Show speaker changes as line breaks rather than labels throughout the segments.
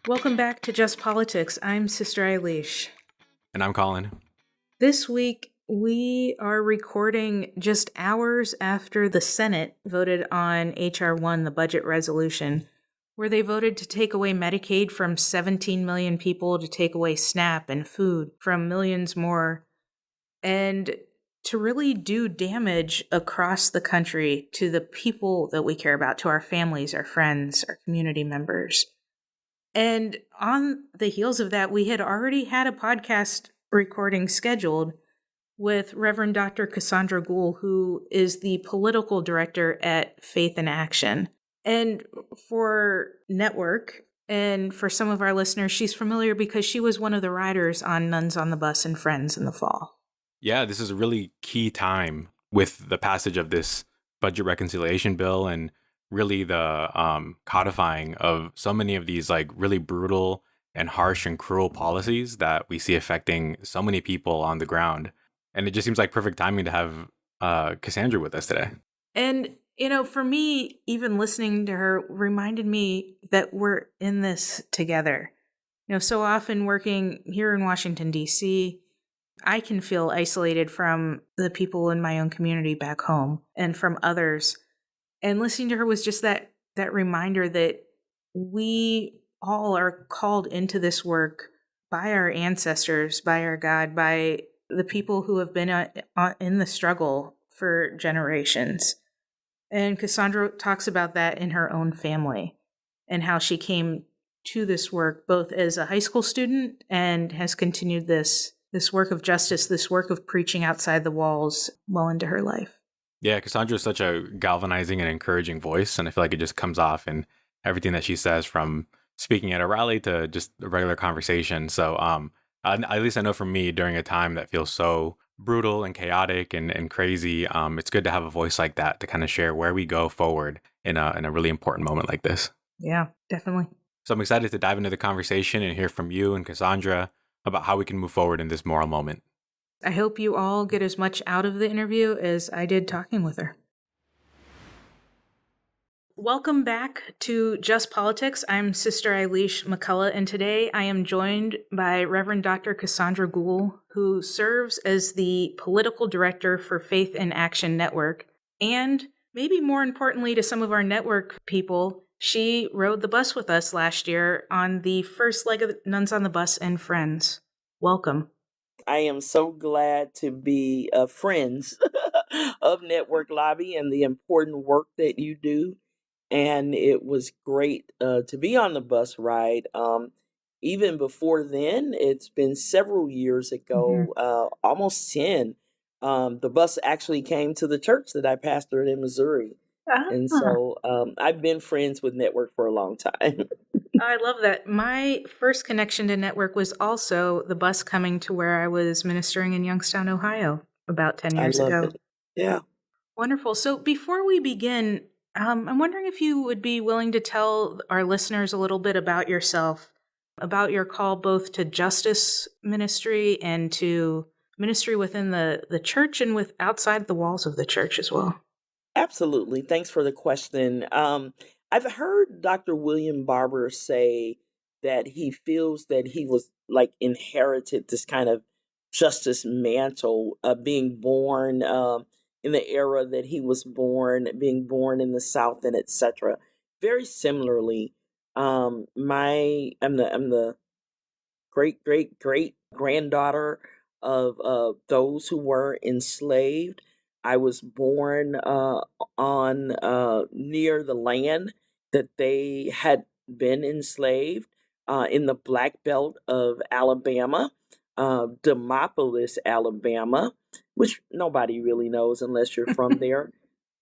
Welcome back to Just Politics. I'm Sister Eilish.
And I'm Colin.
This week, we are recording just hours after the Senate voted on H.R. 1, the budget resolution, where they voted to take away Medicaid from 17 million people, to take away SNAP and food from millions more, and to really do damage across the country to the people that we care about, to our families, our friends, our community members. And on the heels of that, we had already had a podcast recording scheduled with Reverend Dr. Cassandra Gould, who is the political director at Faith in Action. And for Network, and for some of our listeners, she's familiar because she was one of the riders on Nuns on the Bus and Friends in the fall.
Yeah, this is a really key time with the passage of this budget reconciliation bill and really the codifying of so many of these like really brutal and harsh and cruel policies that we see affecting so many people on the ground. And it just seems like perfect timing to have Cassandra with us today.
And, for me, even listening to her reminded me that we're in this together. So often working here in Washington, D.C., I can feel isolated from the people in my own community back home and from others. And listening to her was just that reminder that we all are called into this work by our ancestors, by our God, by the people who have been in the struggle for generations. And Cassandra talks about that in her own family and how she came to this work both as a high school student and has continued this work of justice, this work of preaching outside the walls well into her life.
Yeah, Cassandra is such a galvanizing and encouraging voice, and I feel like it just comes off in everything that she says, from speaking at a rally to just a regular conversation. So at least I know for me, during a time that feels so brutal and chaotic and crazy, it's good to have a voice like that to kind of share where we go forward in a really important moment like this.
Yeah, definitely.
So I'm excited to dive into the conversation and hear from you and Cassandra about how we can move forward in this moral moment.
I hope you all get as much out of the interview as I did talking with her. Welcome back to Just Politics. I'm Sister Eilish McCullough, and today I am joined by Reverend Dr. Cassandra Gould, who serves as the political director for Faith in Action Network. And maybe more importantly to some of our network people, she rode the bus with us last year on the first leg of Nuns on the Bus and Friends. Welcome.
I am so glad to be friends of Network Lobby and the important work that you do. And it was great to be on the bus ride. Even before then, it's been several years ago, almost 10. The bus actually came to the church that I pastored in Missouri. And so I've been friends with Network for a long time.
I love that. My first connection to Network was also the bus coming to where I was ministering in Youngstown, Ohio, about 10 years ago.
It. Yeah.
Wonderful. So before we begin, I'm wondering if you would be willing to tell our listeners a little bit about yourself, about your call both to justice ministry and to ministry within the church and with outside the walls of the church as well.
Absolutely. Thanks for the question. I've heard Dr. William Barber say that he feels that he was inherited this kind of justice mantle, being born in the era that he was born, being born in the South, and etc. Very similarly, I'm the great granddaughter of those who were enslaved. I was born on near the land that they had been enslaved in the Black Belt of Alabama, Demopolis, Alabama, which nobody really knows unless you're from there.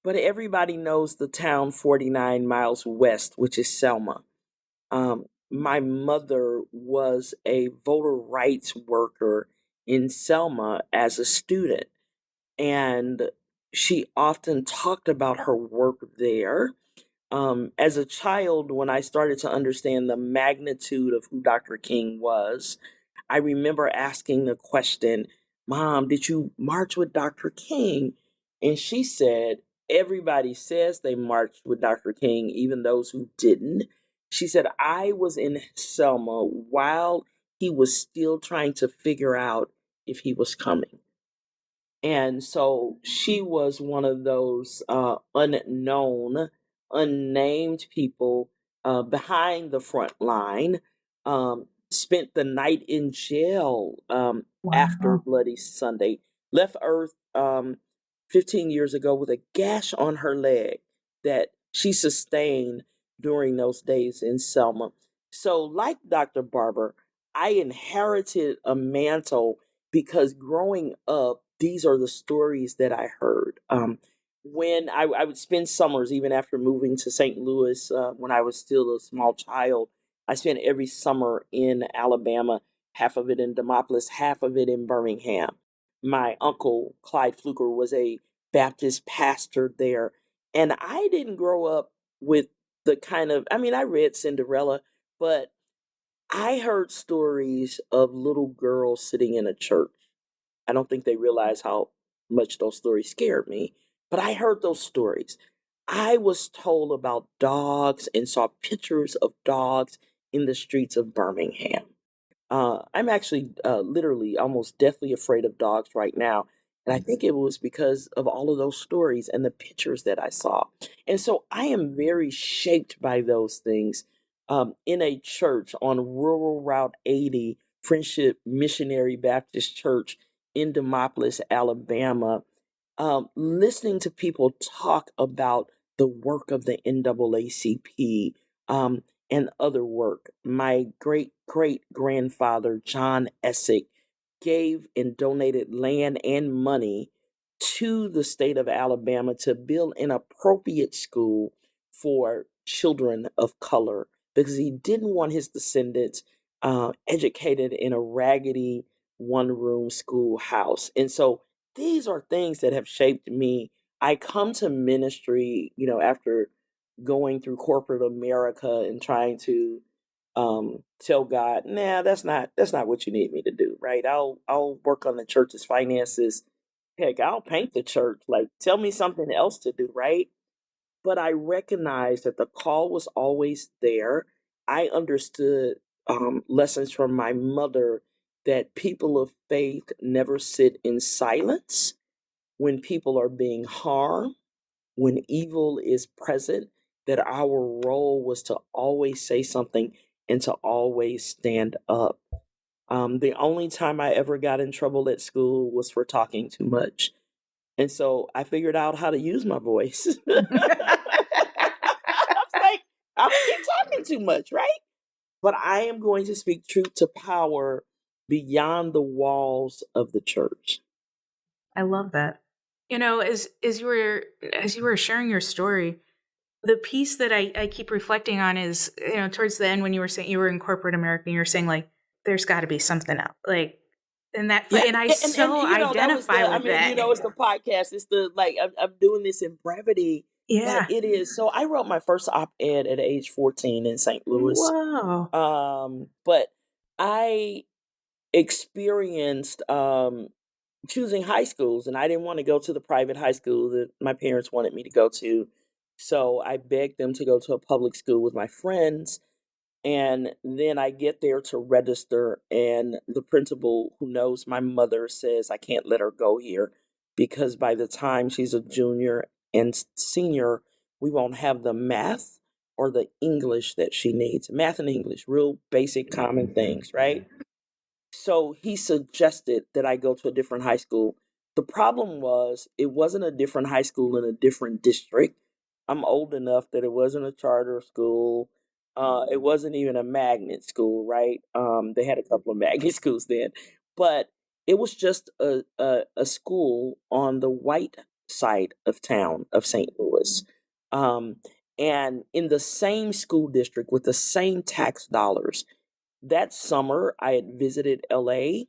But everybody knows the town 49 miles west, which is Selma. My mother was a voter rights worker in Selma as a student. And she often talked about her work there. As a child, when I started to understand the magnitude of who Dr. King was, I remember asking the question, "Mom, did you march with Dr. King?" And she said, "Everybody says they marched with Dr. King, even those who didn't." She said, I was in Selma while he was still trying to figure out if he was coming. And so she was one of those unknown, unnamed people behind the front line, spent the night in jail after
Wow.
Bloody Sunday, left Earth 15 years ago with a gash on her leg that she sustained during those days in Selma. So, like Dr. Barber, I inherited a mantle because growing up, these are the stories that I heard. When I would spend summers, even after moving to St. Louis, when I was still a small child, I spent every summer in Alabama, half of it in Demopolis, half of it in Birmingham. My uncle, Clyde Fluker, was a Baptist pastor there. And I didn't grow up with the kind of, I mean, I read Cinderella, but I heard stories of little girls sitting in a church. I don't think they realize how much those stories scared me, but I heard those stories. I was told about dogs and saw pictures of dogs in the streets of Birmingham. I'm actually literally almost deathly afraid of dogs right now. And I think it was because of all of those stories and the pictures that I saw. And so I am very shaped by those things. In a church on Rural Route 80, Friendship Missionary Baptist Church in Demopolis, Alabama, listening to people talk about the work of the NAACP, and other work. My great great grandfather, John Essick, gave and donated land and money to the state of Alabama to build an appropriate school for children of color because he didn't want his descendants educated in a raggedy one room schoolhouse. And so these are things that have shaped me. I come to ministry, after going through corporate America and trying to tell God, nah, that's not what you need me to do, right? I'll work on the church's finances. Heck, I'll paint the church. Like, tell me something else to do, right? But I recognized that the call was always there. I understood lessons from my mother that people of faith never sit in silence when people are being harmed, when evil is present, that our role was to always say something and to always stand up. The only time I ever got in trouble at school was for talking too much. And so I figured out how to use my voice. I was like, I'm going to keep talking too much, right? But I am going to speak truth to power beyond the walls of the church.
I love that. As you were sharing your story, the piece that I keep reflecting on is, towards the end when you were saying you were in corporate America, and you were saying like, there's got to be something else, like,
Yeah,
and I
and
so
that was
identify
the. I
with
mean,
that.
it's the podcast. It's the like I'm doing this in brevity, but
Yeah.
it is. So I wrote my first op-ed at age 14 in St. Louis.
Whoa.
But I experienced choosing high schools, and I didn't want to go to the private high school that my parents wanted me to go to. So I begged them to go to a public school with my friends. And then I get there to register, and the principal, who knows my mother, says I can't let her go here because by the time she's a junior and senior, we won't have the math or the English that she needs. Math and English, real basic common things, right? So he suggested that I go to a different high school. The problem was it wasn't a different high school in a different district. I'm old enough that it wasn't a charter school. It wasn't even a magnet school, right? They had a couple of magnet schools then, but it was just a school on the white side of town of St. Louis. Um, and in the same school district with the same tax dollars. That summer, I had visited LA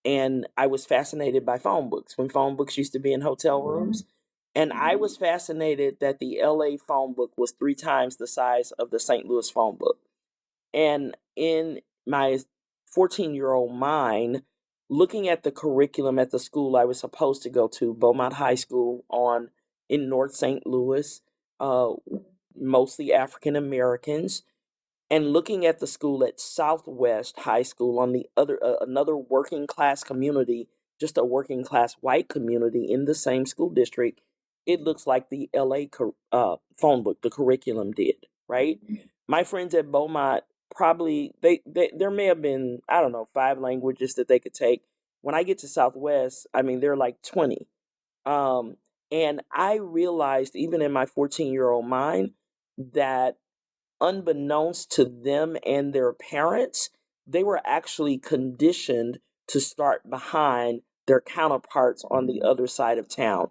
and I was fascinated by phone books when phone books used to be in hotel rooms. And I was fascinated that the LA phone book was 3 times the size of the St. Louis phone book. And in my 14-year-old mind, looking at the curriculum at the school I was supposed to go to, Beaumont High School on in North St. Louis, uh, mostly African Americans, and looking at the school at Southwest High School on the other another working class community, just a working class white community in the same school district, it looks like the LA phone book, the curriculum did, right? My friends at Beaumont probably there may have been, I don't know, 5 languages that they could take. When I get to Southwest, I mean they're like 20. Um, and I realized even in my 14-year-old mind that unbeknownst to them and their parents, they were actually conditioned to start behind their counterparts on the other side of town.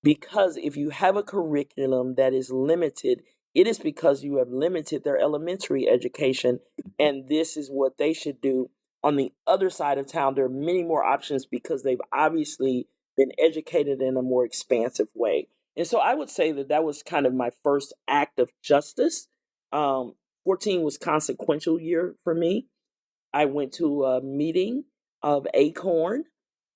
Because if you have a curriculum that is limited, it is because you have limited their elementary education, and this is what they should do. On the other side of town, there are many more options because they've obviously been educated in a more expansive way. And so I would say that that was kind of my first act of justice. Um, 14 was consequential year for me. I went to a meeting of Acorn.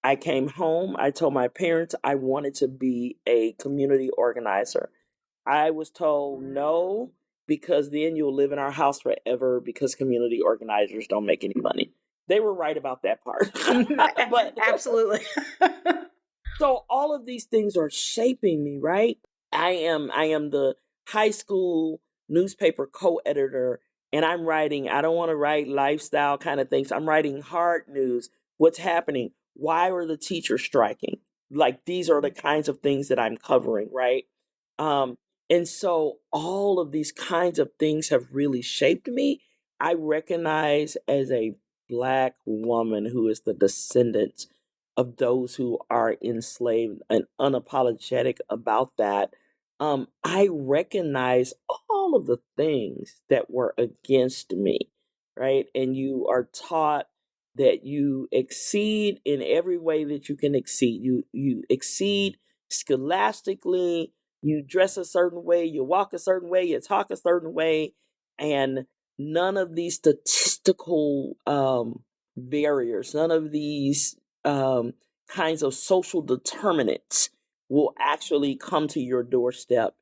I came home. I told my parents I wanted to be a community organizer. I was told no, because then you'll live in our house forever because community organizers don't make any money. They were right about that part. But
Absolutely.
so all of these things are shaping me, right? I am the high school newspaper co-editor, and I'm writing, I don't want to write lifestyle kind of things. I'm writing hard news. What's happening? Why are the teachers striking? Like these are the kinds of things that I'm covering, right? Um, and so all of these kinds of things have really shaped me. I recognize as a Black woman who is the descendant of those who are enslaved and unapologetic about that, I recognize all of the things that were against me, right? And you are taught that you exceed in every way that you can exceed. You exceed scholastically, you dress a certain way, you walk a certain way, you talk a certain way, and none of these statistical barriers, none of these kinds of social determinants will actually come to your doorstep.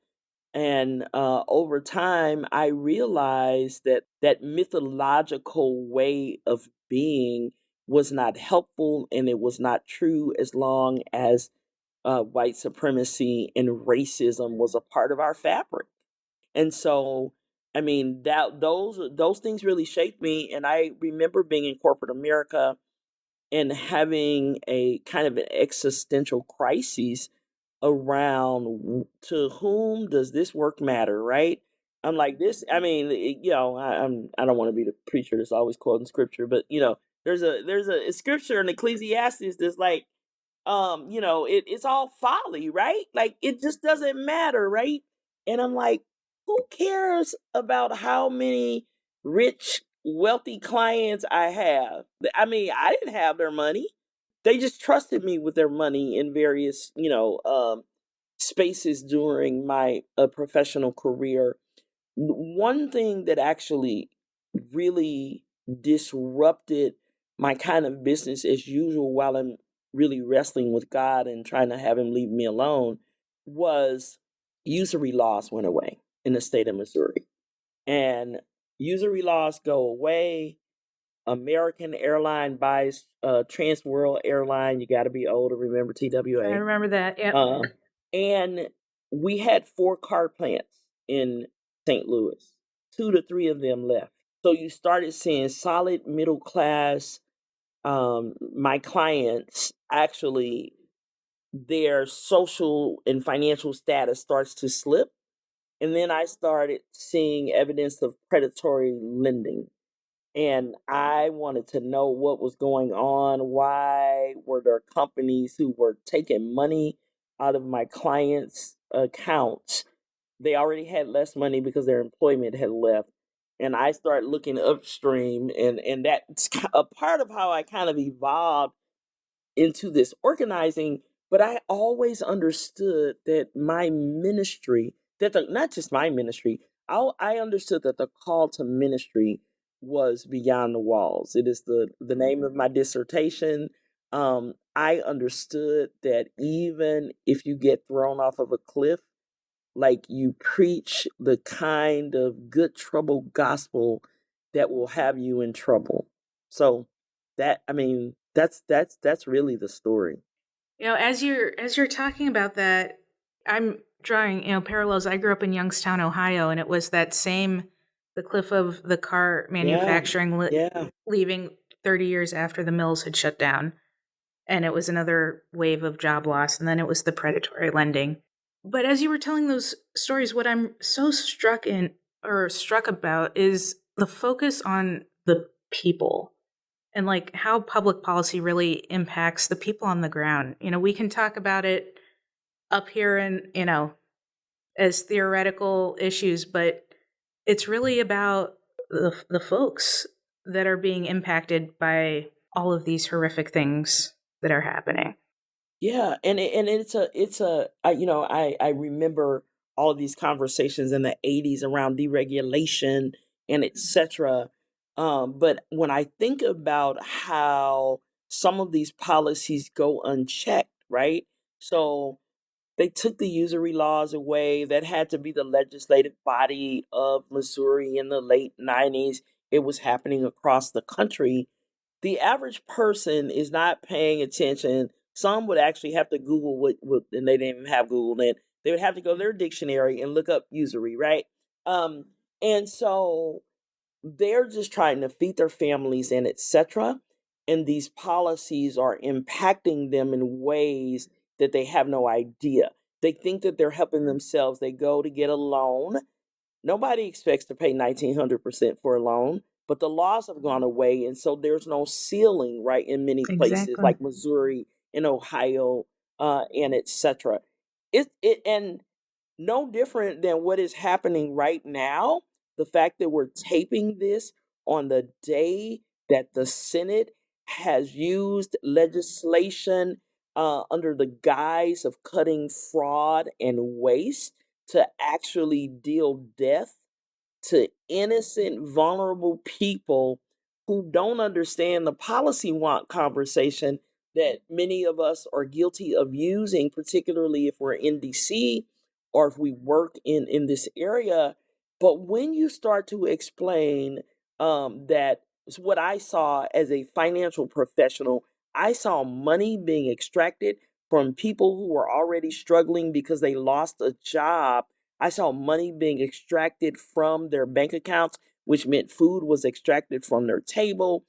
And over time, I realized that that mythological way of being was not helpful and it was not true as long as white supremacy and racism was a part of our fabric. And so, I mean, that those things really shaped me. And I remember being in corporate America and having a kind of an existential crisis around to whom does this work matter, right? I'm like this. I mean, I don't want to be the preacher that's always quoting scripture, but there's a scripture in Ecclesiastes that's like, it's all folly, right? Like it just doesn't matter, right? And I'm like, who cares about how many rich, wealthy clients I have? I mean, I didn't have their money. They just trusted me with their money in various, spaces during my professional career. One thing that actually really disrupted my kind of business as usual while I'm really wrestling with God and trying to have him leave me alone was usury laws went away in the state of Missouri. And usury laws go away. American Airline buys Trans World Airline. You got to be old to remember
I
TWA.
remember that. Yep.
And we had 4 car plants in St. Louis. 2 to 3 of them left. So you started seeing solid middle class. My clients actually, their social and financial status starts to slip. And then I started seeing evidence of predatory lending. And I wanted to know what was going on. Why were there companies who were taking money out of my clients' accounts? They already had less money because their employment had left. And I started looking upstream, and that's a part of how I kind of evolved into this organizing. But I always understood that my ministry, not just my ministry, I understood that the call to ministry was beyond the walls. It is the name of my dissertation. I understood that even if you get thrown off of a cliff, like you preach the kind of good trouble gospel that will have you in trouble. So that's really the story.
As you're talking about that, I'm drawing, parallels. I grew up in Youngstown, Ohio, and it was that same the cliff of the car
Yeah,
manufacturing
yeah,
leaving 30 years after the mills had shut down. And it was another wave of job loss, and then it was the predatory lending. But as you were telling those stories, what I'm so struck about is the focus on the people and like how public policy really impacts the people on the ground. We can talk about it up here and, as theoretical issues, but it's really about the folks that are being impacted by all of these horrific things that are happening.
yeah. And I remember all of these conversations in the '80s around deregulation and etc. But when I think about how some of these policies go unchecked, right? So they took the usury laws away. That had to be the legislative body of Missouri in the late '90s. It was happening across the country. The average person is not paying attention. Some would actually have to Google and they didn't even have Google then. They would have to go to their dictionary and look up usury, right? Um, and so they're just trying to feed their families and etc. And these policies are impacting them in ways that they have no idea. They think that they're helping themselves. They go to get a loan. Nobody expects to pay 1,900% for a loan, but the laws have gone away. And so there's no ceiling, right, in many places
Exactly.
like Missouri and Ohio and etc. And no different than what is happening right now. The fact that we're taping this on the day that the Senate has used legislation under the guise of cutting fraud and waste to actually deal death to innocent, vulnerable people who don't understand the policy want conversation that many of us are guilty of using, particularly if we're in DC or if we work in this area. But when you start to explain that what I saw as a financial professional, I saw money being extracted from people who were already struggling because they lost a job. I saw money being extracted from their bank accounts, which meant food was extracted from their table.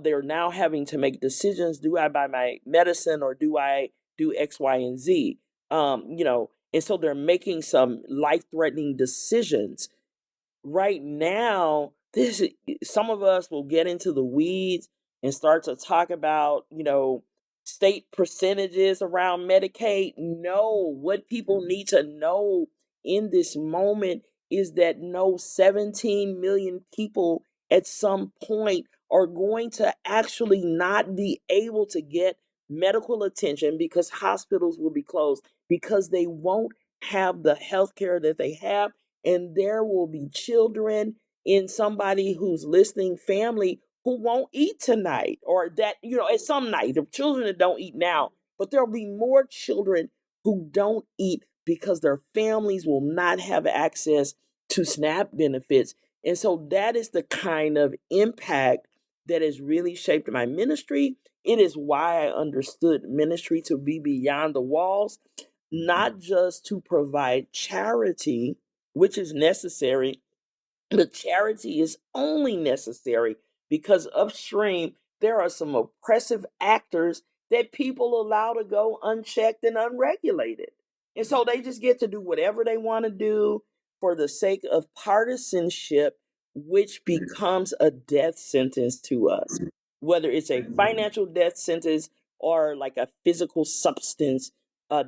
They're now having to make decisions. Do I buy my medicine or do I do X, Y, and Z? And so they're making some life threatening decisions right now. Some of us will get into the weeds and start to talk about state percentages around Medicaid. No, what people need to know in this moment is that no 17 million people at some point are going to actually not be able to get medical attention because hospitals will be closed, because they won't have the health care that they have. And there will be children in somebody who's listening family who won't eat tonight, or that, at some night, the children that don't eat now, but there'll be more children who don't eat because their families will not have access to SNAP benefits. And so that is the kind of impact that has really shaped my ministry. It is why I understood ministry to be beyond the walls, not just to provide charity, which is necessary. The charity is only necessary because upstream there are some oppressive actors that people allow to go unchecked and unregulated. And so they just get to do whatever they want to do for the sake of partisanship, which becomes a death sentence to us, whether it's a financial death sentence or like a physical substance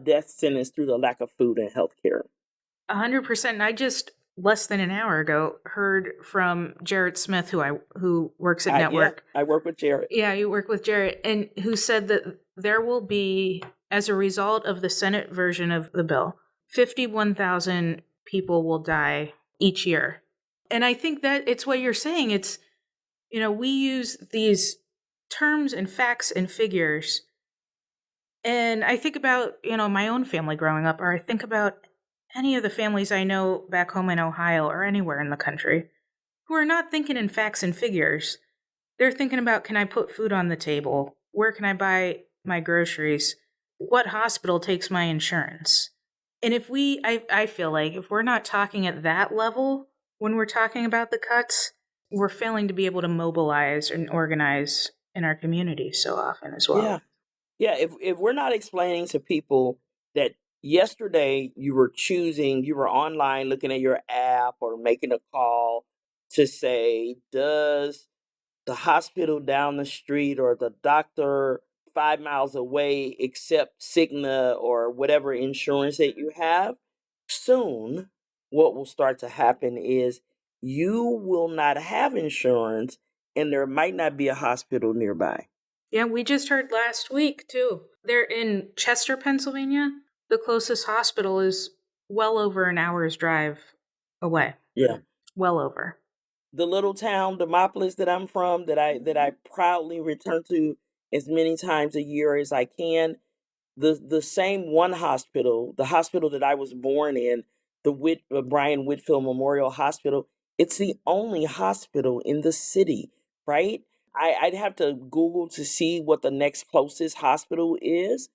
death sentence through the lack of food and health care.
100%. And I just less than an hour ago heard from Jarrett Smith, who works at
Yeah,
Network.
I work with Jared.
Yeah, you work with Jarrett, and who said that there will be, as a result of the Senate version of the bill, 51,000 people will die each year. And I think that it's what you're saying. It's, we use these terms and facts and figures. And I think about, my own family growing up, or I think about any of the families I know back home in Ohio or anywhere in the country. who are not thinking in facts and figures. They're thinking about, can I put food on the table? Where can I buy my groceries? What hospital takes my insurance? And I feel like if we're not talking at that level when we're talking about the cuts, we're failing to be able to mobilize and organize in our community so often as well.
Yeah. Yeah, if we're not explaining to people that yesterday you were online looking at your app or making a call to say, does the hospital down the street or the doctor 5 miles away accept Cigna or whatever insurance that you have? Soon, what will start to happen is you will not have insurance and there might not be a hospital nearby.
Yeah, we just heard last week too. They're in Chester, Pennsylvania. The closest hospital is well over an hour's drive away.
Yeah.
Well over.
The little town Demopolis that I'm from, that I proudly return to as many times a year as I can, the same one hospital, the hospital that I was born in, the Brian Whitfield Memorial Hospital, it's the only hospital in the city, right? I'd have to Google to see what the next closest hospital is,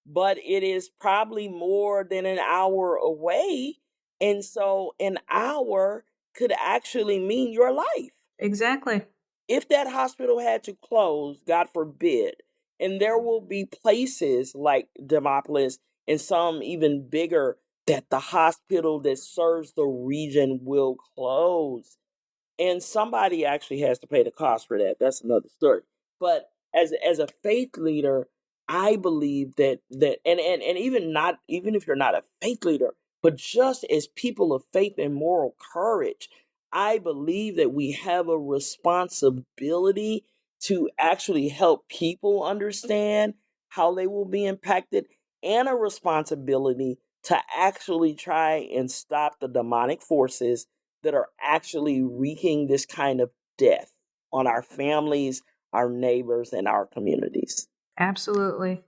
but it is probably more than an hour away. And so an hour could actually mean your life.
Exactly.
If that hospital had to close, God forbid, and there will be places like Demopolis and some even bigger that the hospital that serves the region will close. And somebody actually has to pay the cost for that. That's another story. But as a faith leader, I believe that and even if you're not a faith leader, but just as people of faith and moral courage, I believe that we have a responsibility to actually help people understand how they will be impacted, and a responsibility to actually try and stop the demonic forces that are actually wreaking this kind of death on our families, our neighbors, and our communities.
Absolutely.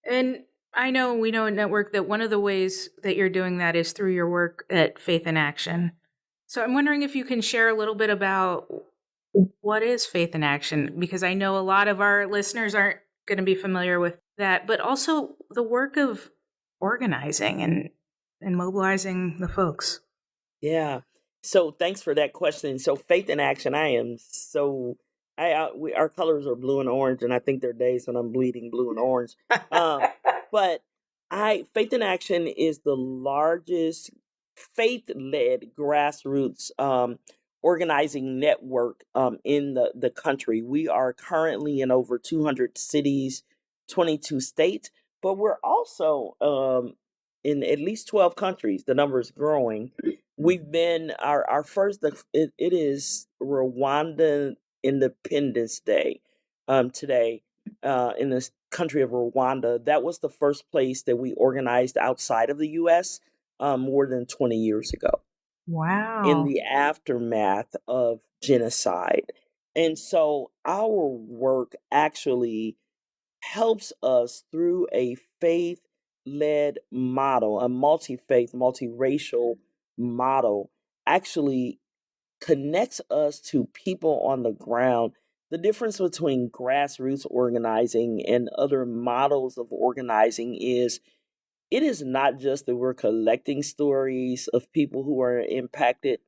And we know at Network that one of the ways that you're doing that is through your work at Faith in Action. So I'm wondering if you can share a little bit about what is Faith in Action, because I know a lot of our listeners aren't going to be familiar with that, but also the work of organizing and mobilizing the folks.
Yeah. So thanks for that question. So faith in action. Our colors are blue and orange, and I think there are days when I'm bleeding blue and orange. Um, but I Faith in Action is the largest faith-led grassroots organizing network in the country. We are currently in over 200 cities, 22 states, but we're also in at least 12 countries. The number is growing. We've been our first. It is Rwanda Independence Day today in this country of Rwanda. That was the first place that we organized outside of the U.S. More than 20 years ago in
Wow.
the aftermath of genocide. And so our work actually helps us through a faith led model, a multi faith, multiracial model, actually connects us to people on the ground. The difference between grassroots organizing and other models of organizing is it is not just that we're collecting stories of people who are impacted.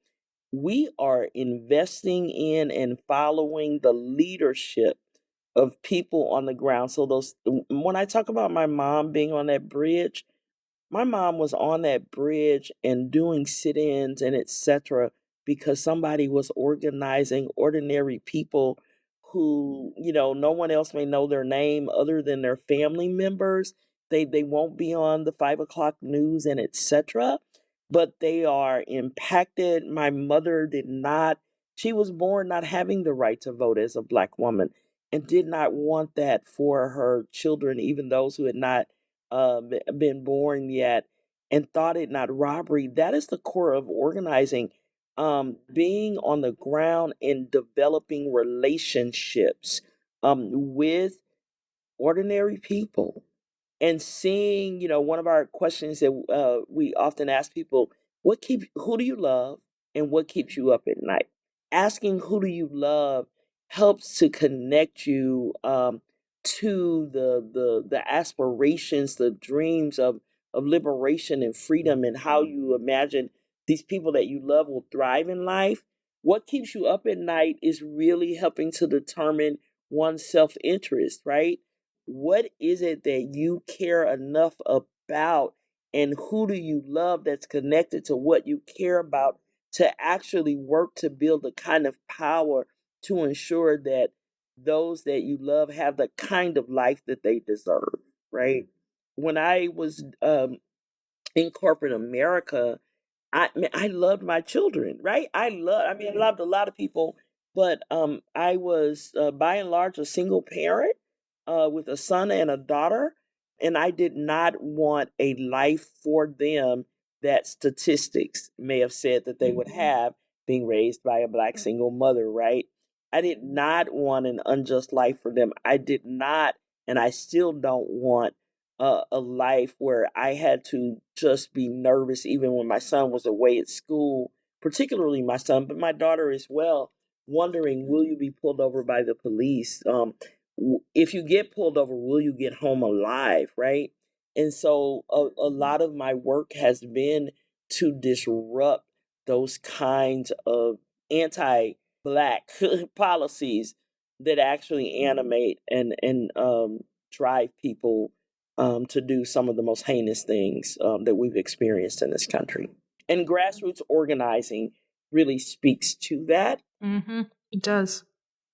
We are investing in and following the leadership of people on the ground. So when I talk about my mom being on that bridge, my mom was on that bridge and doing sit-ins and etc. because somebody was organizing ordinary people who, no one else may know their name other than their family members. They won't be on the 5 o'clock news and etc. But they are impacted. My mother did not. She was born not having the right to vote as a Black woman and did not want that for her children, even those who had not been born yet, and thought it not robbery. That is the core of organizing, being on the ground and developing relationships with ordinary people, and seeing, one of our questions that we often ask people, who do you love and what keeps you up at night? asking who do you love helps to connect you to the aspirations, the dreams of liberation and freedom, and how you imagine these people that you love will thrive in life. What keeps you up at night is really helping to determine one's self interest, right? What is it that you care enough about, and who do you love that's connected to what you care about, to actually work to build the kind of power to ensure that those that you love have the kind of life that they deserve, right? When I was in corporate America, I loved my children, right? I loved a lot of people, but I was by and large a single parent with a son and a daughter, and I did not want a life for them that statistics may have said that they would have, being raised by a black single mother, right? I did not want an unjust life for them. I did not, and I still don't want a life where I had to just be nervous even when my son was away at school, particularly my son, but my daughter as well, wondering, will you be pulled over by the police? If you get pulled over, will you get home alive, right? And so a lot of my work has been to disrupt those kinds of anti black policies that actually animate and drive people to do some of the most heinous things that we've experienced in this country. And grassroots organizing really speaks to that.
Mm-hmm. It does.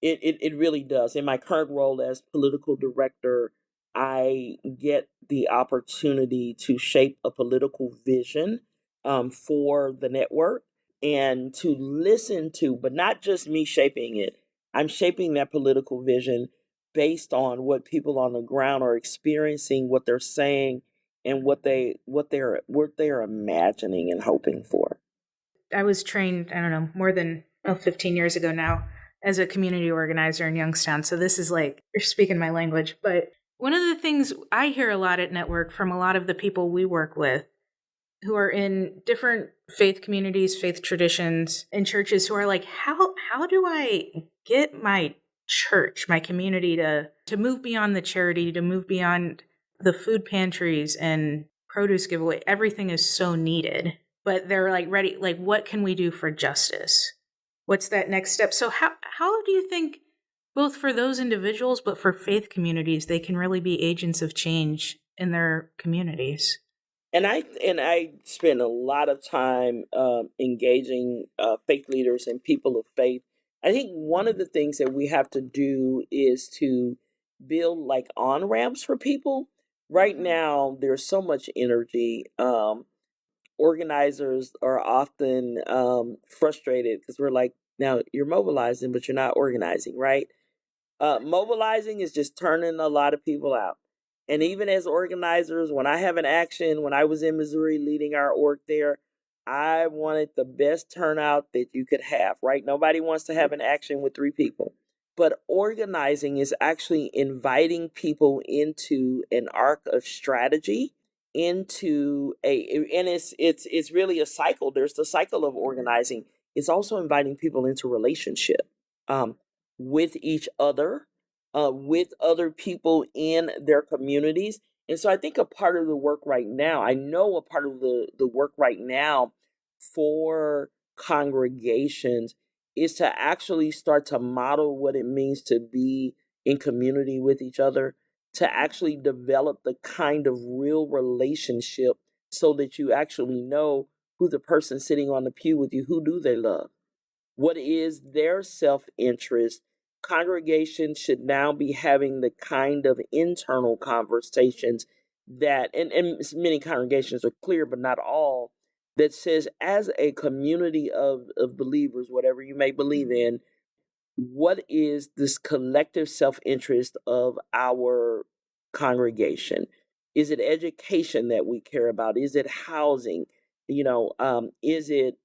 It really does. In my current role as political director, I get the opportunity to shape a political vision for the network, and to listen to, but not just me shaping it. I'm shaping that political vision based on what people on the ground are experiencing, what they're saying, and what they're imagining and hoping for.
I was trained, I don't know, more than 15 years ago now as a community organizer in Youngstown. So this is like, you're speaking my language. But one of the things I hear a lot at Network from a lot of the people we work with who are in different faith communities, faith traditions, and churches, who are like, how do I get my church, my community to move beyond the charity, to move beyond the food pantries and produce giveaway? Everything is so needed. But they're like ready, like, what can we do for justice? What's that next step? So how do you think, both for those individuals but for faith communities, they can really be agents of change in their communities?
And I spend a lot of time engaging faith leaders and people of faith. I think one of the things that we have to do is to build like on ramps for people. Right now, there's so much energy. Organizers are often frustrated because we're like, now you're mobilizing, but you're not organizing, right? Mobilizing is just turning a lot of people out. And even as organizers, when I have an action, when I was in Missouri leading our org there, I wanted the best turnout that you could have, right? Nobody wants to have an action with 3 people. But organizing is actually inviting people into an arc of strategy, into and it's really a cycle. There's the cycle of organizing. It's also inviting people into relationship. Um, with each other, with other people in their communities. And so I think a part of the work right now, I know a part of the work right now for congregations is to actually start to model what it means to be in community with each other, to actually develop the kind of real relationship so that you actually know who the person sitting on the pew with you, who do they love? What is their self interest? Congregations should now be having the kind of internal conversations that, and many congregations are clear, but not all, that says, as a community of believers, whatever you may believe in, what is this collective self interest of our congregation? Is it education that we care about? Is it housing? Is it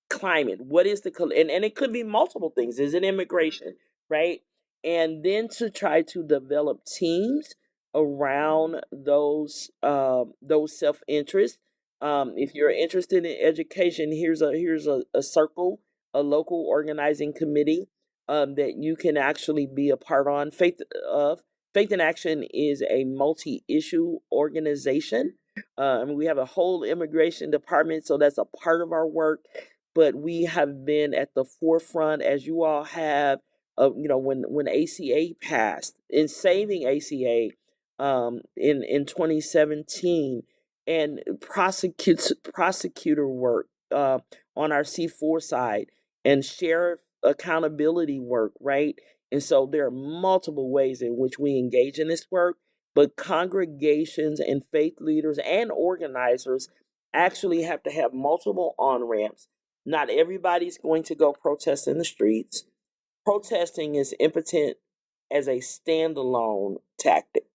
climate? What is and it could be multiple things. Is it immigration, right? And then to try to develop teams around those self interests. If you're interested in education, here's a circle a local organizing committee that you can actually be a part on. Faith in Action is a multi-issue organization. We have a whole immigration department, so that's a part of our work. But we have been at the forefront, as you all have, when ACA passed, in saving ACA in 2017, and prosecutor work on our C4 side, and sheriff accountability work, right? And so there are multiple ways in which we engage in this work, but congregations and faith leaders and organizers actually have to have multiple on ramps. Not everybody's going to go protest in the streets. Protesting is impotent as a standalone tactic.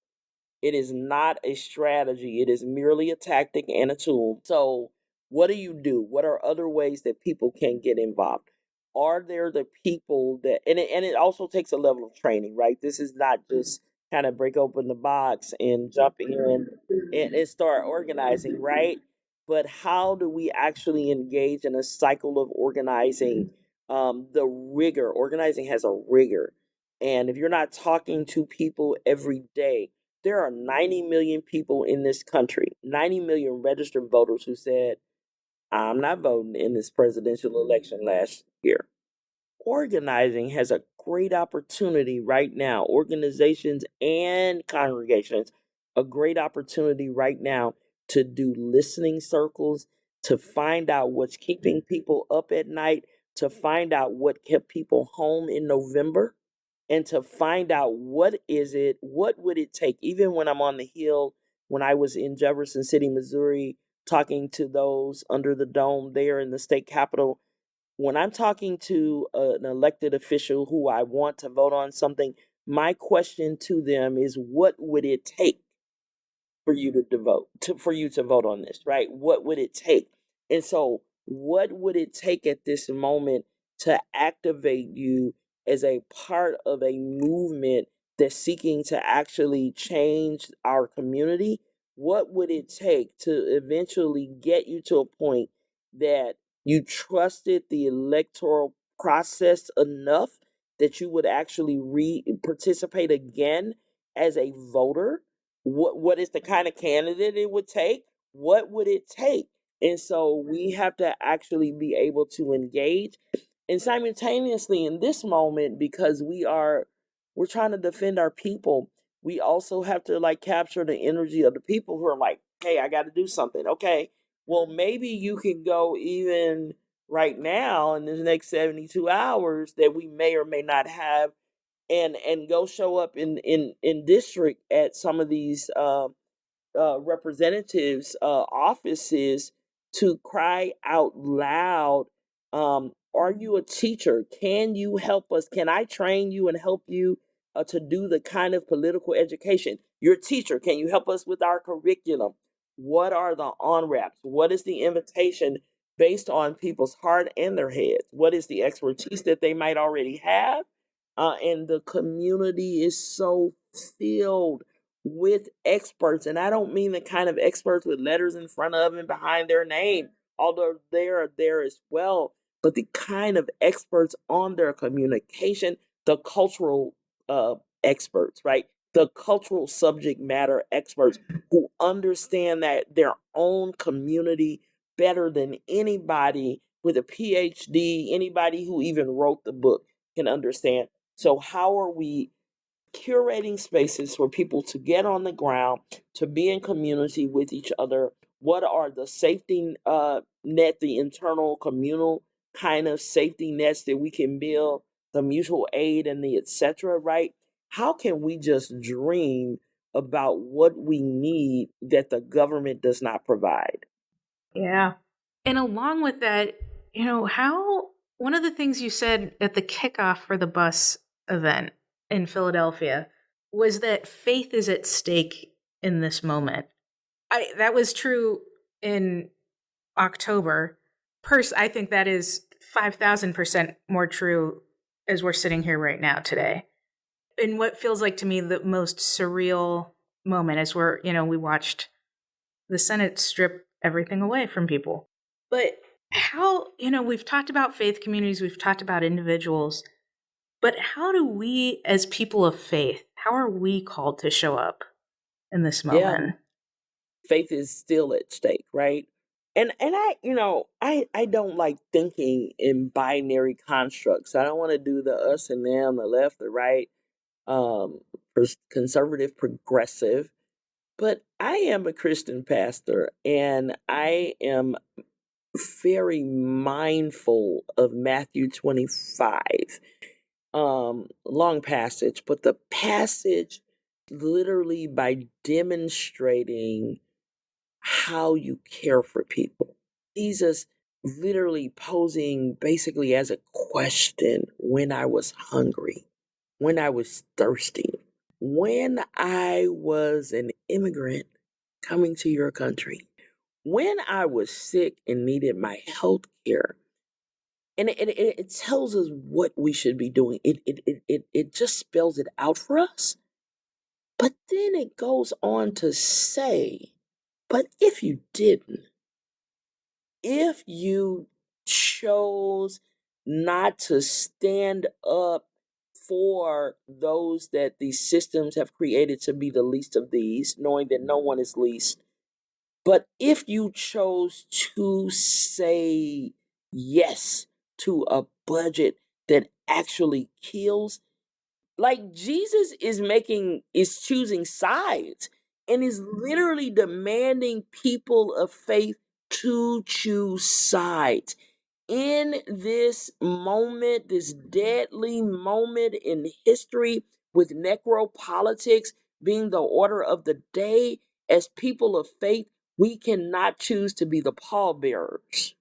It is not a strategy. It is merely a tactic and a tool. So, what do you do? What are other ways that people can get involved? Are there the people that, and it also takes a level of training, right? This is not just kind of break open the box and jump in and start organizing, right? But how do we actually engage in a cycle of organizing? The rigor, organizing has a rigor. And if you're not talking to people every day, there are 90 million people in this country, 90 million registered voters who said, I'm not voting in this presidential election last year. Organizing has a great opportunity right now, organizations and congregations, a great opportunity right now to do listening circles, to find out what's keeping people up at night, to find out what kept people home in November, and to find out what would it take. Even when I'm on the Hill, when I was in Jefferson City, Missouri, talking to those under the dome there in the state capitol, when I'm talking to an elected official who I want to vote on something, my question to them is, what would it take for you for you to vote on this, right? What would it take? And so, what would it take at this moment to activate you as a part of a movement that's seeking to actually change our community? What would it take to eventually get you to a point that you trusted the electoral process enough that you would actually participate again as a voter? What is the kind of candidate it would take? What would it take? And so we have to actually be able to engage, and simultaneously in this moment, because we're trying to defend our people, we also have to like capture the energy of the people who are like, hey, I got to do something. Okay, well, maybe you can go even right now in the next 72 hours that we may or may not have, and go show up in district at some of these representatives' offices to cry out loud. Are you a teacher? Can you help us? Can I train you and help you to do the kind of political education? You're a teacher. Can you help us with our curriculum? What are the on ramps? What is the invitation based on people's heart and their heads? What is the expertise that they might already have? And the community is so filled with experts. And I don't mean the kind of experts with letters in front of and behind their name, although they are there as well, but the kind of experts on their communication, the cultural experts, right? The cultural subject matter experts who understand that their own community better than anybody with a PhD, anybody who even wrote the book can understand. So, how are we curating spaces for people to get on the ground, to be in community with each other? What are the safety net, the internal communal kind of safety nets that we can build, the mutual aid and the etc., right? How can we just dream about what we need that the government does not provide?
Yeah. And along with that, one of the things you said at the kickoff for the bus event in Philadelphia was that faith is at stake in this moment. That was true in October. I think that is 5,000% more true as we're sitting here right now today. In what feels like to me the most surreal moment as we watched the Senate strip everything away from people. But How, we've talked about faith communities, we've talked about individuals, but how do we, as people of faith, how are we called to show up in this
Yeah,
moment?
faith is still at stake, right? And I don't like thinking in binary constructs. I don't want to do the us and them, the left, the right, um, conservative, progressive. But I am a Christian pastor, and I am very mindful of Matthew 25. Long passage, but the passage literally by demonstrating how you care for people. Jesus literally posing basically as a question: when I was hungry, when I was thirsty, when I was an immigrant coming to your country, when I was sick and needed my health care. And it tells us what we should be doing. It just spells it out for us. But then it goes on to say, but if you didn't, if you chose not to stand up for those that these systems have created to be the least of these, knowing that no one is least, but if you chose to say yes to a budget that actually kills, like Jesus is choosing sides and is literally demanding people of faith to choose sides. In this moment, this deadly moment in history, with necropolitics being the order of the day, as people of faith, we cannot choose to be the pallbearers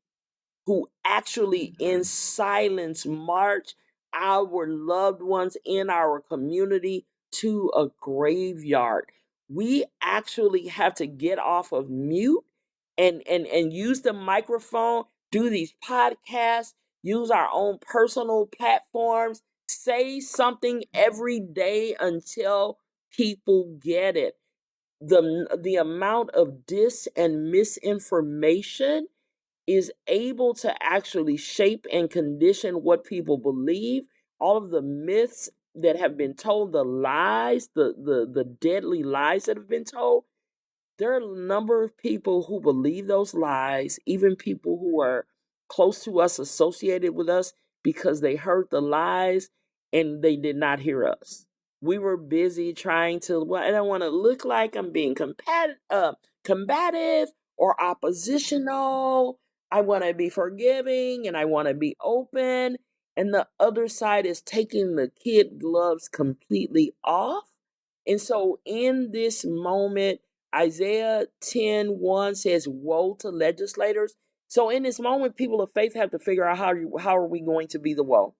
who actually in silence march our loved ones in our community to a graveyard. We actually have to get off of mute and use the microphone, do these podcasts, use our own personal platforms, say something every day until people get it. The amount of dis and misinformation is able to actually shape and condition what people believe. All of the myths that have been told, the lies, the deadly lies that have been told, there are a number of people who believe those lies, even people who are close to us, associated with us, because they heard the lies and they did not hear us. We were busy trying to, well, I don't want to look like I'm being combative or oppositional. I want to be forgiving and I want to be open. And the other side is taking the kid gloves completely off. And so in this moment, Isaiah 10:1 says, woe to legislators. So in this moment, people of faith have to figure out how are we going to be the woe?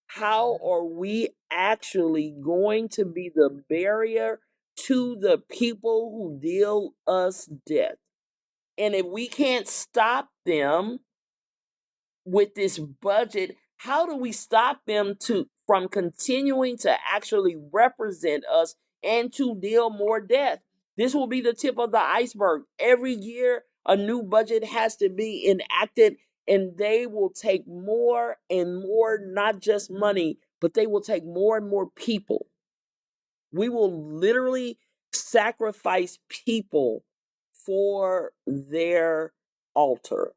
How are we actually going to be the barrier to the people who deal us death? And if we can't stop them with this budget, how do we stop them from continuing to actually represent us and to deal more death? This will be the tip of the iceberg. Every year, a new budget has to be enacted, and they will take more and more, not just money, but they will take more and more people. We will literally sacrifice people for their altar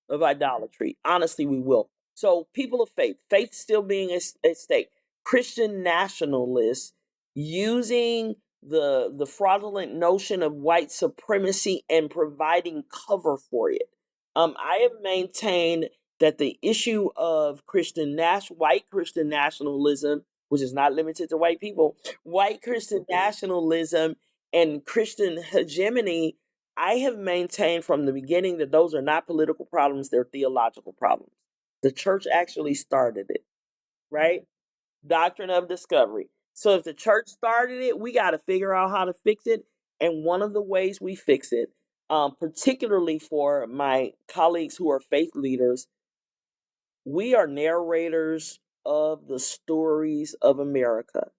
of idolatry. Honestly, we will. So, people of faith still being at stake. Christian nationalists using the fraudulent notion of white supremacy and providing cover for it. I have maintained that the issue of white Christian nationalism, which is not limited to white people, white Christian nationalism and Christian hegemony, I have maintained from the beginning that those are not political problems, they're theological problems. The church actually started it, right? Doctrine of discovery. So if the church started it, we got to figure out how to fix it. And one of the ways we fix it, particularly for my colleagues who are faith leaders, we are narrators of the stories of America.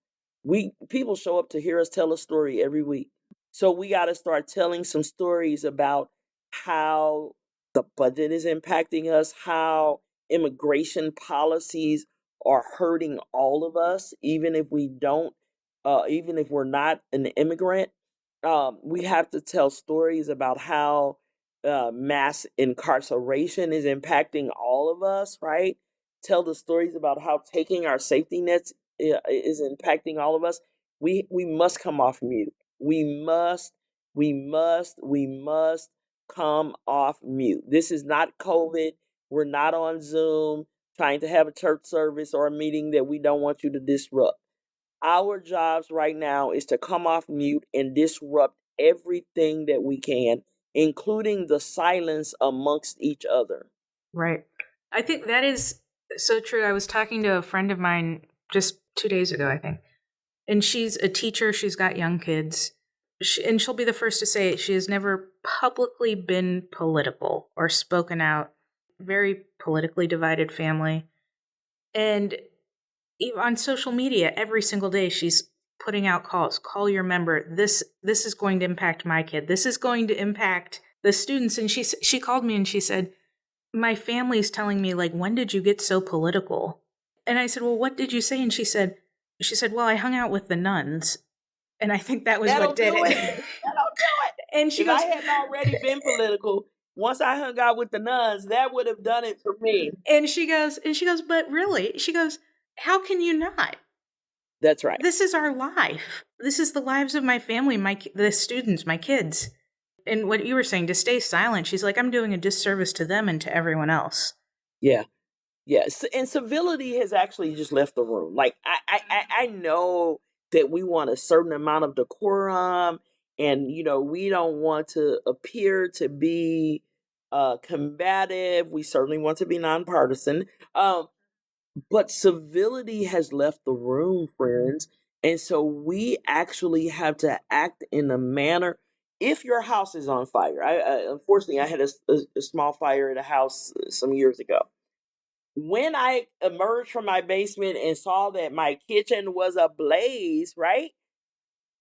People show up to hear us tell a story every week. So we got to start telling some stories about how the budget is impacting us, how immigration policies are hurting all of us, even if we don't, even if we're not an immigrant. We have to tell stories about how mass incarceration is impacting all of us, right? Tell the stories about how taking our safety nets is impacting all of us. We must come off mute. We must come off mute. This is not COVID. We're not on Zoom trying to have a church service or a meeting that we don't want you to disrupt. Our jobs right now is to come off mute and disrupt everything that we can, including the silence amongst each other.
Right. I think that is so true. I was talking to a friend of mine just 2 days ago, I think, and she's a teacher. She's got young kids. And she'll be the first to say it. She has never publicly been political or spoken out. Very politically divided family. And on social media, every single day, she's putting out calls. Call your member. This is going to impact my kid. This is going to impact the students. And she called me and she said, my family's telling me, like, when did you get so political? And I said, well, what did you say? And she said, well, I hung out with the nuns. And I think that was
That'll
what did
do
it.
That'll do it.
And she
If
goes,
I hadn't already been political, once I hung out with the nuns, that would have done it for me.
and she goes, but really? She goes, how can you not?
That's right.
This is our life. This is the lives of my family, the students, my kids. And what you were saying, to stay silent, she's like, I'm doing a disservice to them and to everyone else.
Yeah. Yes. And civility has actually just left the room. Like I know that we want a certain amount of decorum, and we don't want to appear to be combative. We certainly want to be nonpartisan. But civility has left the room, friends. And so we actually have to act in a manner. If your house is on fire, unfortunately, I had a small fire at a house some years ago. When I emerged from my basement and saw that my kitchen was ablaze, right?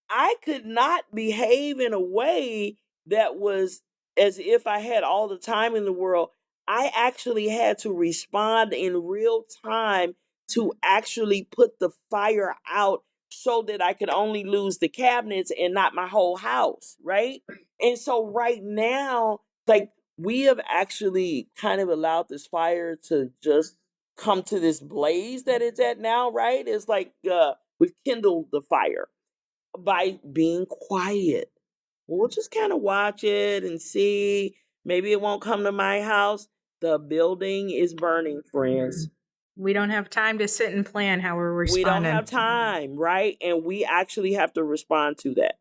I could not behave in a way that was as if I had all the time in the world. I actually had to respond in real time to actually put the fire out so that I could only lose the cabinets and not my whole house, right? And so right now, like, we have actually kind of allowed this fire to just come to this blaze that it's at now, right? It's like we've kindled the fire by being quiet. We'll just kind of watch it and see. Maybe it won't come to my house. The building is burning, friends.
We don't have time to sit and plan how we're
We
responding.
don't have time, right? And we actually have to respond to that,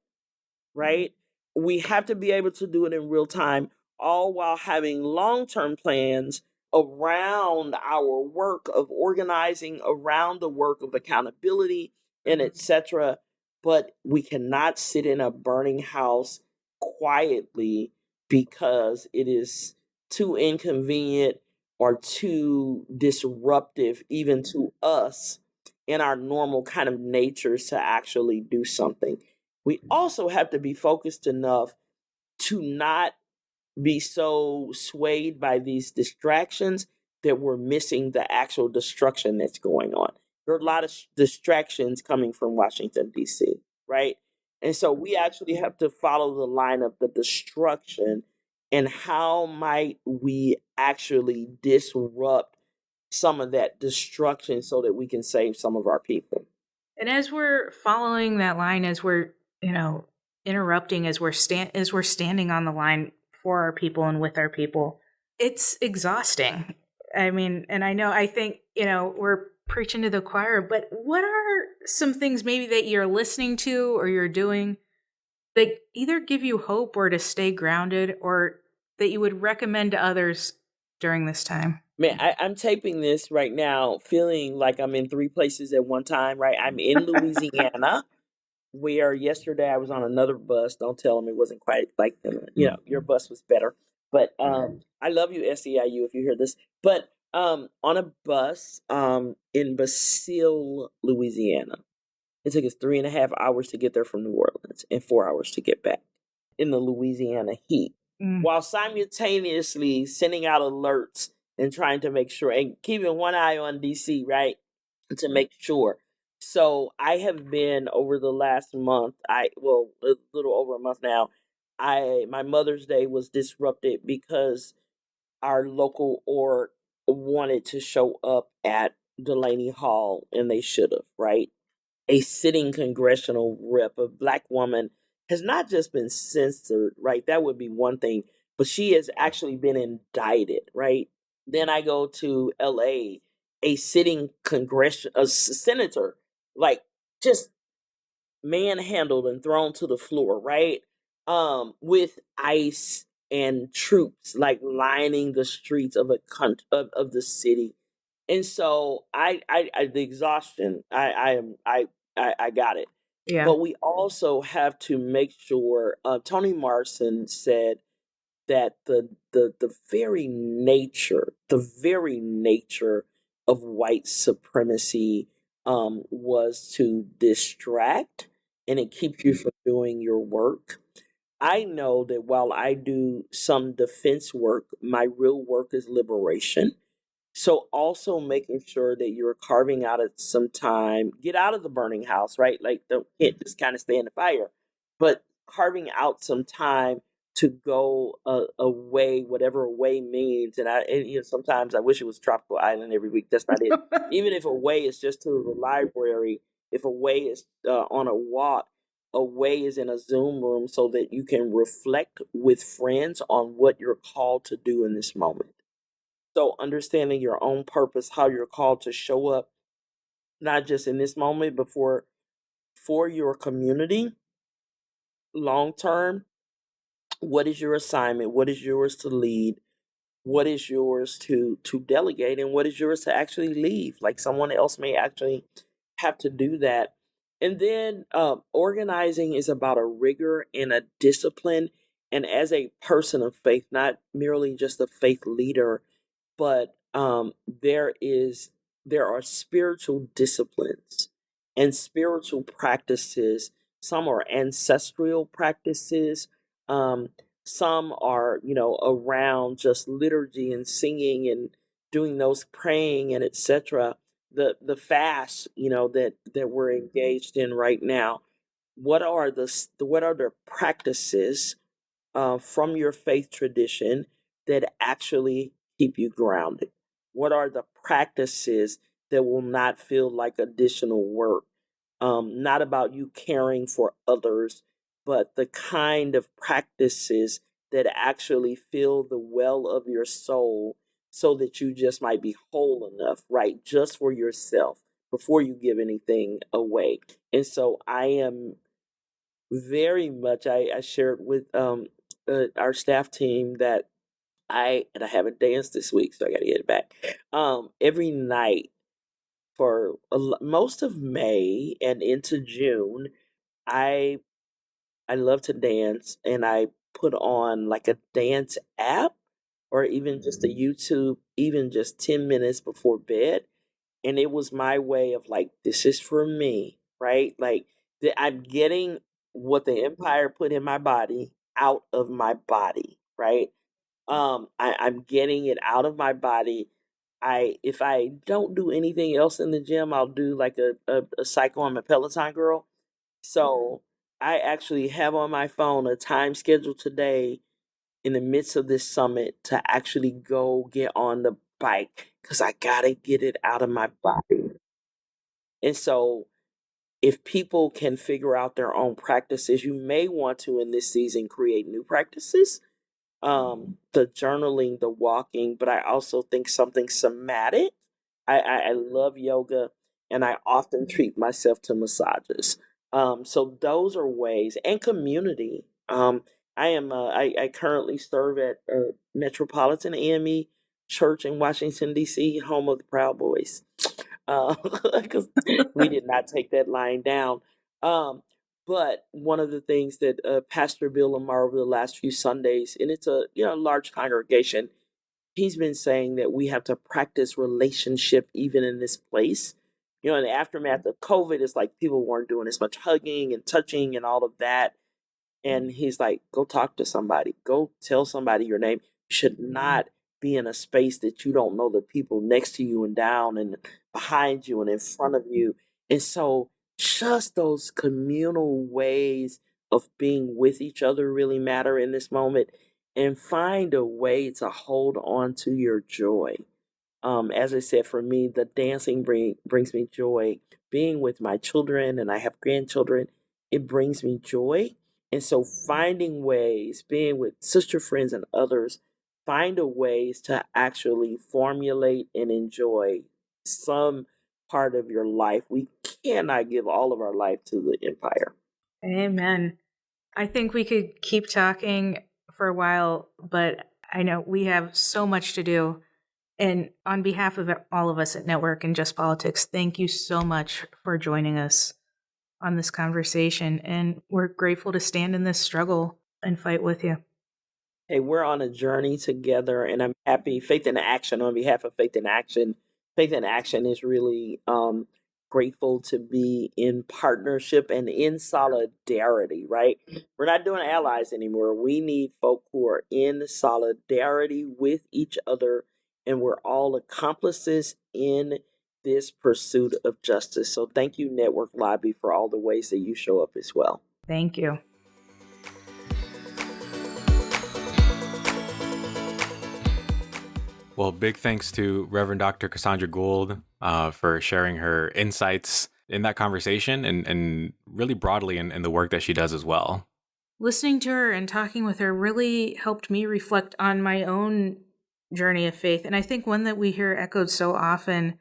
right? We have to be able to do it in real time, all while having long-term plans around our work of organizing, around the work of accountability, and etc. But we cannot sit in a burning house quietly because it is too inconvenient or too disruptive, even to us in our normal kind of natures, to actually do something. We also have to be focused enough to not be so swayed by these distractions that we're missing the actual destruction that's going on. There are a lot of distractions coming from Washington, D.C., right? And so we actually have to follow the line of the destruction, and how might we actually disrupt some of that destruction so that we can save some of our people.
And as we're following that line, as we're, interrupting, as we're standing on the line for our people and with our people, it's exhausting. I mean, and I think, we're preaching to the choir, but what are some things maybe that you're listening to or you're doing that either give you hope or to stay grounded, or that you would recommend to others during this time?
Man, I'm taping this right now, feeling like I'm in three places at one time, right? I'm in Louisiana, where yesterday I was on another bus. Don't tell them it wasn't quite like your bus was better. But I love you, SEIU, if you hear this. But on a bus in Basile, Louisiana. It took us 3.5 hours to get there from New Orleans and 4 hours to get back in the Louisiana heat.
Mm.
while simultaneously sending out alerts and trying to make sure and keeping one eye on DC, right? To make sure. So I have been over the last month, a little over a month now. My Mother's Day was disrupted because our local org wanted to show up at Delaney Hall, and they should have, right? A sitting congressional rep, a black woman, has not just been censored, right? That would be one thing, but she has actually been indicted, right? Then I go to LA, a sitting a senator, like just manhandled and thrown to the floor, right? With ICE and troops like lining the streets of of the city. And so the exhaustion, I got it.
Yeah.
But we also have to make sure, Toni Morrison said that the very nature of white supremacy was to distract, and it keeps you from doing your work. I know that while I do some defense work, my real work is liberation. So also making sure that you're carving out some time, get out of the burning house, right? Like don't can't just kind of stay in the fire, but carving out some time to go away, whatever away means. Sometimes I wish it was tropical island every week. That's not it. Even if away is just to the library, if away is on a walk, away is in a Zoom room so that you can reflect with friends on what you're called to do in this moment. So understanding your own purpose, how you're called to show up, not just in this moment, but for your community, long term. What is your assignment? What is yours to lead? What is yours to delegate? And what is yours to actually leave? Like someone else may actually have to do that. And then organizing is about a rigor and a discipline. And as a person of faith, not merely just a faith leader, but there are spiritual disciplines and spiritual practices. Some are ancestral practices. Um, some are, around just liturgy and singing and doing those praying and etc. The fast, that we're engaged in right now. What are the practices from your faith tradition that actually keep you grounded? What are the practices that will not feel like additional work? Not about you caring for others, but the kind of practices that actually fill the well of your soul so that you just might be whole enough, right? Just for yourself before you give anything away. And so I am very much, I shared with our staff team that and I haven't danced this week, so I got to get it back. Every night for most of May and into June, I I love to dance, and I put on like a dance app or even just a YouTube, even just 10 minutes before bed, and it was my way of like, this is for me, right? Like that I'm getting what the empire put in my body out of my body, right? I'm getting it out of my body. If I don't do anything else in the gym, I'll do like a cycle. I'm a Peloton girl. So I actually have on my phone a time schedule today in the midst of this summit to actually go get on the bike because I gotta get it out of my body. And so if people can figure out their own practices, you may want to in this season create new practices, the journaling, the walking, but I also think something somatic. I love yoga, and I often treat myself to massages. So those are ways, and community. I currently serve at Metropolitan AME Church in Washington D.C., home of the Proud Boys, because we did not take that line down. Um, but one of the things that Pastor Bill Lamar over the last few Sundays, and it's a large congregation, he's been saying that we have to practice relationship even in this place. In the aftermath of COVID, it's like people weren't doing as much hugging and touching and all of that. And he's like, go talk to somebody, go tell somebody your name. You should not be in a space that you don't know the people next to you and down and behind you and in front of you. And so just those communal ways of being with each other really matter in this moment, and find a way to hold on to your joy. As I said, for me, the dancing brings me joy. Being with my children, and I have grandchildren, it brings me joy. And so finding ways, being with sister friends and others, find a ways to actually formulate and enjoy some part of your life. We cannot give all of our life to the empire.
Amen. I think we could keep talking for a while, but I know we have so much to do. And on behalf of all of us at Network and Just Politics, thank you so much for joining us on this conversation. And we're grateful to stand in this struggle and fight with you.
Hey, we're on a journey together, and I'm happy. Faith in Action, on behalf of Faith in Action, Faith in Action is really grateful to be in partnership and in solidarity, right? We're not doing allies anymore. We need folk who are in solidarity with each other, and we're all accomplices in this pursuit of justice. So thank you, Network Lobby, for all the ways that you show up as well.
Thank you.
Well, big thanks to Reverend Dr. Cassandra Gould for sharing her insights in that conversation and really broadly in the work that she does as well.
Listening to her and talking with her really helped me reflect on my own journey of faith. And I think one that we hear echoed so often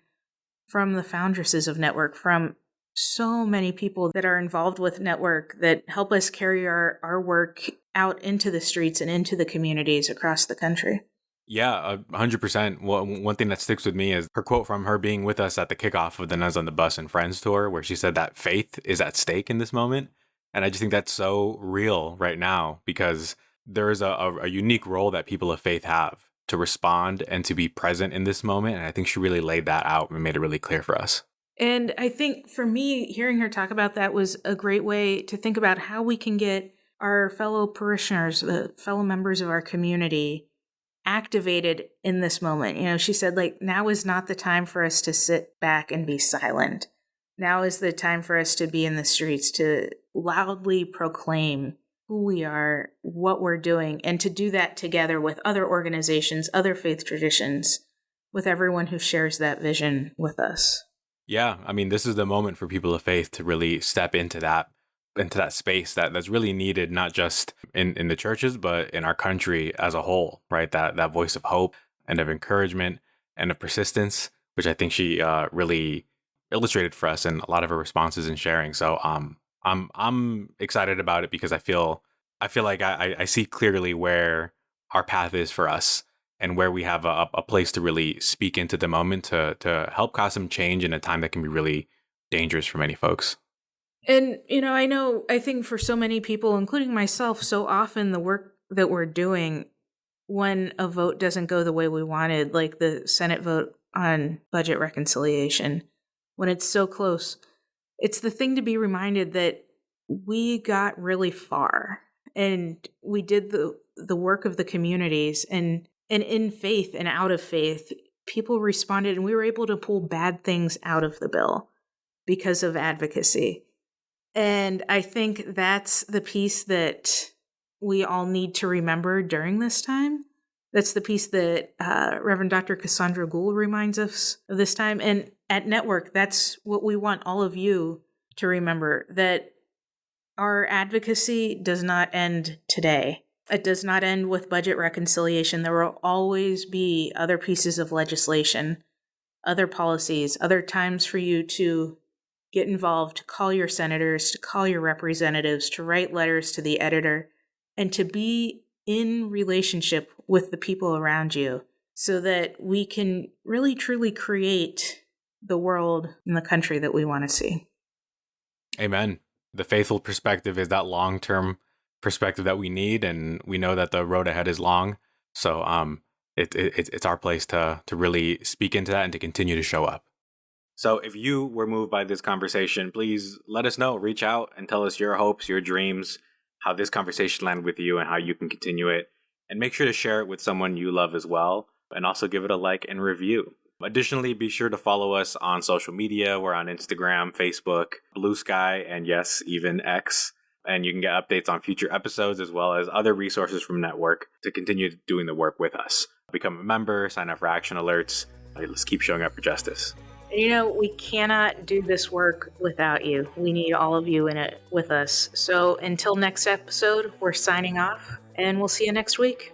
from the foundresses of Network, from so many people that are involved with Network that help us carry our work out into the streets and into the communities across the country.
Yeah, 100%. Well, one thing that sticks with me is her quote from her being with us at the kickoff of the Nuns on the Bus and Friends tour, where she said that faith is at stake in this moment. And I just think that's so real right now, because there is a unique role that people of faith have to respond and to be present in this moment. And I think she really laid that out and made it really clear for us.
And I think for me, hearing her talk about that was a great way to think about how we can get our fellow parishioners, the fellow members of our community, activated in this moment. You know, she said, like, now is not the time for us to sit back and be silent. Now is the time for us to be in the streets, to loudly proclaim who we are, what we're doing, and to do that together with other organizations, other faith traditions, with everyone who shares that vision with us.
Yeah, I mean, this is the moment for people of faith to really step into that space that's really needed, not just in the churches, but in our country as a whole, right? That voice of hope and of encouragement and of persistence, which I think she really illustrated for us in a lot of her responses and sharing. So I'm excited about it, because I feel like I see clearly where our path is for us, and where we have a place to really speak into the moment to help cause some change in a time that can be really dangerous for many folks.
And, you know, I think for so many people, including myself, so often the work that we're doing, when a vote doesn't go the way we wanted, like the Senate vote on budget reconciliation, when it's so close, it's the thing to be reminded that we got really far, and we did the work of the communities, and in faith and out of faith, people responded, and we were able to pull bad things out of the bill because of advocacy. And I think that's the piece that we all need to remember during this time. That's the piece that Reverend Dr. Cassandra Gould reminds us of this time. And at Network, that's what we want all of you to remember, that our advocacy does not end today. It does not end with budget reconciliation. There will always be other pieces of legislation, other policies, other times for you to get involved, to call your senators, to call your representatives, to write letters to the editor, and to be in relationship with the people around you, so that we can really truly create the world and the country that we want to see.
Amen. The faithful perspective is that long-term perspective that we need, and we know that the road ahead is long. So it's our place to really speak into that and to continue to show up. So if you were moved by this conversation, please let us know. Reach out and tell us your hopes, your dreams, how this conversation landed with you and how you can continue it. And make sure to share it with someone you love as well. And also give it a like and review. Additionally, be sure to follow us on social media. We're on Instagram, Facebook, Blue Sky, and yes, even X. And you can get updates on future episodes as well as other resources from Network to continue doing the work with us. Become a member, sign up for action alerts. Let's keep showing up for justice.
We cannot do this work without you. We need all of you in it with us. So until next episode, we're signing off, and we'll see you next week.